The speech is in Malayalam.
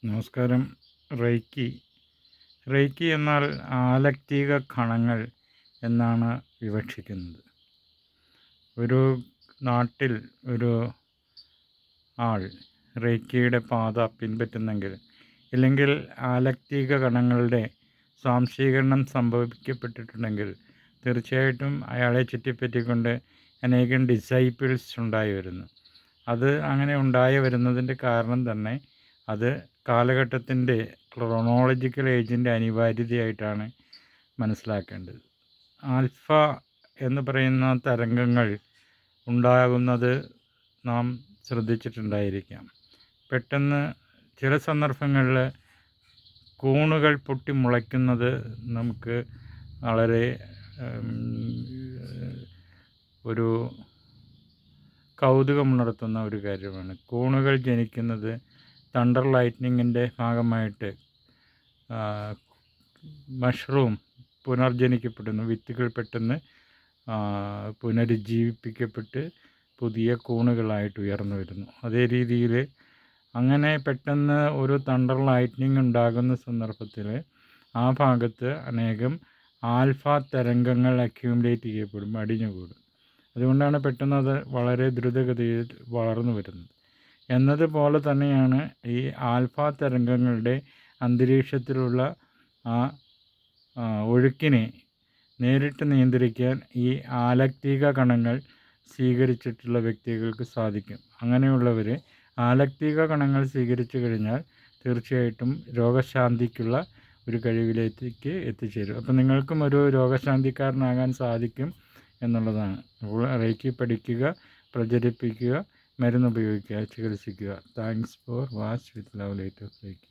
നമസ്കാരം. റെയ്ക്കി റെയ്ക്കി എന്നാൽ ആലക്തിക കണങ്ങൾ എന്നാണ് വിവക്ഷിക്കുന്നത്. ഒരു നാട്ടിൽ ഒരു ആൾ റെയ്ക്കിയുടെ പാത പിൻപറ്റുന്നെങ്കിൽ, ഇല്ലെങ്കിൽ ആലക്തിക കണങ്ങളുടെ സ്വാംശീകരണം സംഭവിക്കപ്പെട്ടിട്ടുണ്ടെങ്കിൽ, തീർച്ചയായിട്ടും അയാളെ ചുറ്റിപ്പറ്റിക്കൊണ്ട് അനേകം ഡിസൈപ്പിൾസ് ഉണ്ടായി വരുന്നു. അത് അങ്ങനെ ഉണ്ടായി വരുന്നതിൻ്റെ കാരണം തന്നെ അത് കാലഘട്ടത്തിൻ്റെ ക്രോണോളജിക്കൽ ഏജിൻ്റെ അനിവാര്യതയായിട്ടാണ് മനസ്സിലാക്കേണ്ടത്. ആൽഫ എന്ന് പറയുന്ന തരംഗങ്ങൾ ഉണ്ടാകുന്നത് നാം ശ്രദ്ധിച്ചിട്ടുണ്ടായിരിക്കാം. പെട്ടെന്ന് ചില സന്ദർഭങ്ങളിൽ കൂണുകൾ പൊട്ടി മുളയ്ക്കുന്നത് നമുക്ക് വളരെ ഒരു കൗതുകമുണർത്തുന്ന ഒരു കാര്യമാണ്. കൂണുകൾ ജനിക്കുന്നത് തണ്ടർ ലൈറ്റ്നിങ്ങിൻ്റെ ഭാഗമായിട്ട് മഷ്റൂം പുനർജനിക്കപ്പെടുന്നു. വിത്തുകൾ പെട്ടെന്ന് പുനരുജ്ജീവിപ്പിക്കപ്പെട്ട് പുതിയ കൂണുകളായിട്ട് ഉയർന്നു വരുന്നു. അതേ രീതിയിൽ അങ്ങനെ പെട്ടെന്ന് ഒരു തണ്ടർ ലൈറ്റ്നിങ് ഉണ്ടാകുന്ന സന്ദർഭത്തിൽ ആ ഭാഗത്ത് അനേകം ആൽഫ തരംഗങ്ങൾ അക്യൂമുലേറ്റ് ചെയ്യപ്പെടും, അടിഞ്ഞുകൂടും. അതുകൊണ്ടാണ് പെട്ടെന്ന് അത് വളരെ ദ്രുതഗതിയിൽ വളർന്നു വരുന്നത്. എന്നതുപോലെ തന്നെയാണ് ഈ ആൽഫ തരംഗങ്ങളുടെ അന്തരീക്ഷത്തിലുള്ള ആ ഒഴുക്കിനെ നേരിട്ട് നിയന്ത്രിക്കാൻ ഈ ആലക്തിക കണങ്ങൾ സ്വീകരിച്ചിട്ടുള്ള വ്യക്തികൾക്ക് സാധിക്കും. അങ്ങനെയുള്ളവർ ആലക്തിക കണങ്ങൾ സ്വീകരിച്ചു കഴിഞ്ഞാൽ തീർച്ചയായിട്ടും രോഗശാന്തിക്കുള്ള ഒരു കഴിവിലേക്ക് എത്തിച്ചേരും. അപ്പം നിങ്ങൾക്കും ഒരു രോഗശാന്തിക്കാരനാകാൻ സാധിക്കും എന്നുള്ളതാണ്. അപ്പോൾ റെയ്ക്കി പഠിക്കുക, പ്രചരിപ്പിക്കുക, മരുന്ന് ഉപയോഗിക്കുക, ചികിത്സിക്കുക. Thanks for watch with love light of റെയ്ക്കി.